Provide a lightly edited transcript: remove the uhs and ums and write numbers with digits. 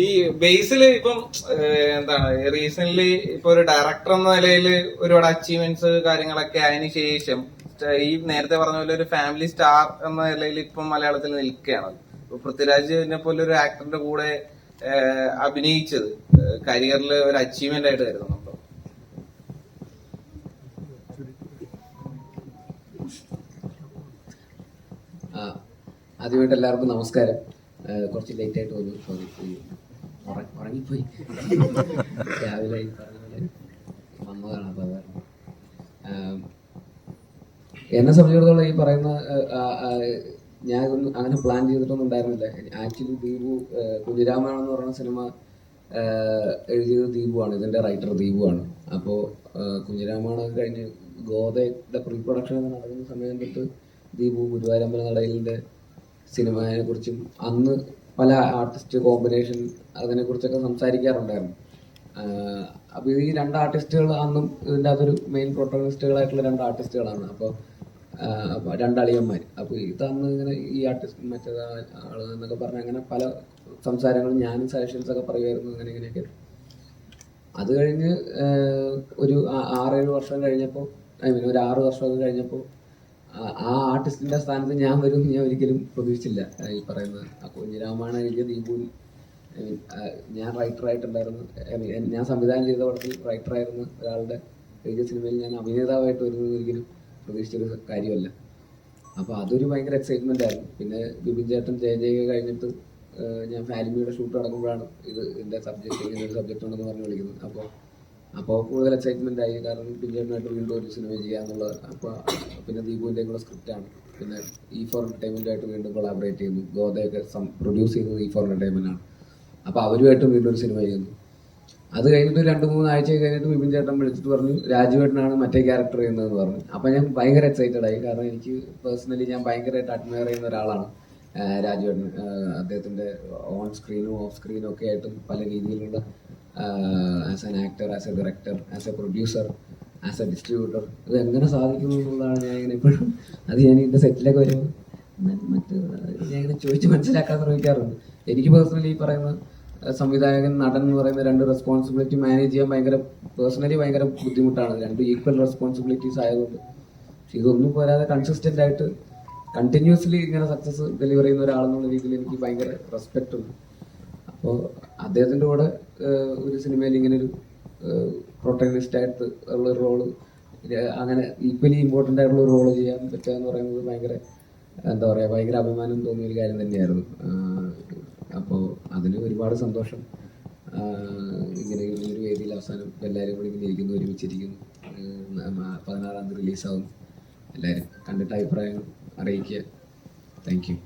ഈ ബേസിൽ ഇപ്പം എന്താണ് റീസെന്റ് ഇപ്പൊ ഒരു ഡയറക്ടർ എന്ന നിലയിൽ ഒരുപാട് അച്ചീവ്മെന്റ്സ് കാര്യങ്ങളൊക്കെ അതിന് ശേഷം ഈ നേരത്തെ പറഞ്ഞ പോലെ ഒരു ഫാമിലി സ്റ്റാർ എന്ന നിലയിൽ ഇപ്പം മലയാളത്തിൽ നിൽക്കുകയാണ്. പൃഥ്വിരാജിനെ പോലെ ഒരു ആക്ടറിന്റെ കൂടെ അഭിനയിച്ചത് കരിയറിൽ ഒരു അച്ചീവ്മെന്റ് ആയിട്ട് കരുതുന്നുണ്ടോ? ആദ്യമായിട്ട് എല്ലാവർക്കും നമസ്കാരം. കുറച്ച് ലേറ്റ് ആയിട്ട് വന്നു, സോറി, ഉറങ്ങിപ്പോയി. രാവിലെ വന്നതാണ്. അപ്പോൾ എന്നെ സംബന്ധിച്ചിടത്തോളം ഈ പറയുന്ന ഞാൻ അങ്ങനെ പ്ലാൻ ചെയ്തിട്ടൊന്നും ഉണ്ടായിരുന്നില്ല. ആക്ച്വലി ദീപു കുഞ്ഞിരാമായണം എന്ന് പറയുന്ന സിനിമ എഴുതിയത് ദീപുവാണ്, ഇതിൻ്റെ റൈറ്റർ ദീപുവാണ്. അപ്പോൾ കുഞ്ഞിരാമായണം കഴിഞ്ഞ് ഗോദയുടെ പ്രീ പ്രൊഡക്ഷൻ നടക്കുന്ന സമയം തൊട്ട് ദീപു ഗുരുവായൂരമ്പല നടയിലിൻ്റെ സിനിമയെ കുറിച്ചും അന്ന് പല ആർട്ടിസ്റ്റ് കോമ്പിനേഷൻ അതിനെക്കുറിച്ചൊക്കെ സംസാരിക്കാറുണ്ടായിരുന്നു. അപ്പോൾ ഈ രണ്ട് ആർട്ടിസ്റ്റുകൾ അന്നും ഇതിൻ്റെ അതൊരു മെയിൻ പ്രൊട്ടഗണിസ്റ്റുകളായിട്ടുള്ള രണ്ട് ആർട്ടിസ്റ്റുകളാണ്. അപ്പോൾ രണ്ടളിയന്മാർ. അപ്പോൾ ഇതന്ന് ഇങ്ങനെ ഈ ആർട്ടിസ്റ്റ് മറ്റേ ആള് എന്നൊക്കെ പറഞ്ഞ് അങ്ങനെ പല സംസാരങ്ങളും ഞാനും സജഷൻസൊക്കെ പറയുമായിരുന്നു, അങ്ങനെ ഇങ്ങനെയൊക്കെ. അത് കഴിഞ്ഞ് ഒരു 6-7 വർഷം കഴിഞ്ഞപ്പോൾ, ഒരു 6 വർഷമൊക്കെ കഴിഞ്ഞപ്പോൾ ആ ആർട്ടിസ്റ്റിൻ്റെ സ്ഥാനത്ത് ഞാൻ വരും ഞാൻ ഒരിക്കലും പ്രതീക്ഷിച്ചില്ല. ഈ പറയുന്നത് കുഞ്ഞിരാമായണം എഴുതിയ ദീപു, ഞാൻ റൈറ്ററായിട്ടുണ്ടായിരുന്നു, ഞാൻ സംവിധാനം ചെയ്ത പടത്തിൽ റൈറ്ററായിരുന്ന ഒരാളുടെ എഴുതിയ സിനിമയിൽ ഞാൻ അഭിനേതാവായിട്ട് വരുന്നത് ഒരിക്കലും പ്രതീക്ഷിച്ചൊരു കാര്യമല്ല. അപ്പോൾ അതൊരു ഭയങ്കര എക്സൈറ്റ്മെൻ്റ് ആയിരുന്നു. പിന്നെ ബിബിൻ ചേട്ടൻ ജയ കഴിഞ്ഞിട്ട് ഞാൻ ഫാലിമിയുടെ ഷൂട്ട് നടക്കുമ്പോഴാണ് ഇതിൻ്റെ സബ്ജക്റ്റ്, ഇങ്ങനെ ഒരു സബ്ജക്റ്റ് ഉണ്ടെന്ന് പറഞ്ഞ് വിളിക്കുന്നത്. അപ്പോൾ കൂടുതൽ എക്സൈറ്റ്മെൻ്റ് ആയി. കാരണം ബിജുമായിട്ട് വീണ്ടും ഒരു സിനിമ ചെയ്യാന്നുള്ളത്. അപ്പോൾ പിന്നെ ദീപുവിൻ്റെയും കൂടെ സ്ക്രിപ്റ്റാണ്. പിന്നെ E4 എൻ്റർടൈൻമെൻറ്റായിട്ട് വീണ്ടും കൊളാബറേറ്റ് ചെയ്യുന്നു. ഗോദയൊക്കെ പ്രൊഡ്യൂസ് ചെയ്യുന്നത് E4 എൻ്റർടൈൻമെൻറ്റാണ്. അപ്പോൾ അവരുമായിട്ടും വീണ്ടും ഒരു സിനിമ ചെയ്യുന്നു. അത് കഴിഞ്ഞിട്ട് 2-3 ആഴ്ച കഴിഞ്ഞിട്ട് ബിബിൻ ചേട്ടൻ വിളിച്ചിട്ട് പറഞ്ഞു രാജുവേട്ടനാണ് മറ്റേ ക്യാരക്ടർ ചെയ്യുന്നതെന്ന് പറഞ്ഞു. അപ്പോൾ ഞാൻ ഭയങ്കര എക്സൈറ്റഡ് ആയി. കാരണം എനിക്ക് പേഴ്സണലി ഞാൻ ഭയങ്കരമായിട്ട് അഡ്മയർ ചെയ്യുന്ന ഒരാളാണ് രാജുവേട്ടൻ. അദ്ദേഹത്തിൻ്റെ ഓൺ സ്ക്രീനും ഓഫ് സ്ക്രീനും ഒക്കെ ആയിട്ടും പല രീതിയിലുള്ള as an actor, as A director, as A producer, as A distributor, ഇത് എങ്ങനെ സാധിക്കുന്നു എന്നുള്ളതാണ് ഞാൻ ഇങ്ങനെ ഇപ്പോഴും ഞാൻ ഇതിൻ്റെ സെറ്റിലൊക്കെ വരുമ്പോൾ ഞാൻ ഇങ്ങനെ ചോദിച്ച് മനസ്സിലാക്കാൻ ശ്രമിക്കാറുണ്ട്. എനിക്ക് പേഴ്സണലി ഈ പറയുന്ന സംവിധായകൻ, നടൻ എന്ന് പറയുന്ന രണ്ട് റെസ്പോൺസിബിലിറ്റി മാനേജ് ചെയ്യാൻ ഭയങ്കര ബുദ്ധിമുട്ടാണ്. രണ്ട് ഈക്വൽ റെസ്പോൺസിബിലിറ്റീസ് ആയതുകൊണ്ട്. പക്ഷെ ഇതൊന്നും പോരാതെ കൺസിസ്റ്റൻ്റ് ആയിട്ട് കണ്ടിന്യൂസ്ലി ഇങ്ങനെ സക്സസ് ഡെലിവർ ചെയ്യുന്ന ഒരാളെന്നുള്ള രീതിയിൽ എനിക്ക് ഭയങ്കര റെസ്പെക്റ്റ് ഉണ്ട്. അപ്പോൾ അദ്ദേഹത്തിൻ്റെ കൂടെ ഒരു സിനിമയിൽ ഇങ്ങനെ ഒരു പ്രൊട്ടഗണിസ്റ്റായിട്ട് ഉള്ളൊരു റോള്, അങ്ങനെ ഈക്വലി ഇമ്പോർട്ടൻ്റ് ആയിട്ടുള്ള ഒരു റോള് ചെയ്യാൻ പറ്റുക എന്ന് പറയുന്നത് ഭയങ്കര അഭിമാനം തോന്നിയ ഒരു കാര്യം തന്നെയായിരുന്നു. അപ്പോൾ അതിന് ഒരുപാട് സന്തോഷം. ഇങ്ങനെ ഒരു വേദിയിൽ അവസാനം എല്ലാവരും കൂടി ഇങ്ങനെ ഇരിക്കുന്നു, ഒരുമിച്ചിരിക്കുന്നു. 16-ാം തീയതി റിലീസാവും. എല്ലാവരും കണ്ടിട്ട് അഭിപ്രായങ്ങൾ അറിയിക്കുക. Thank you.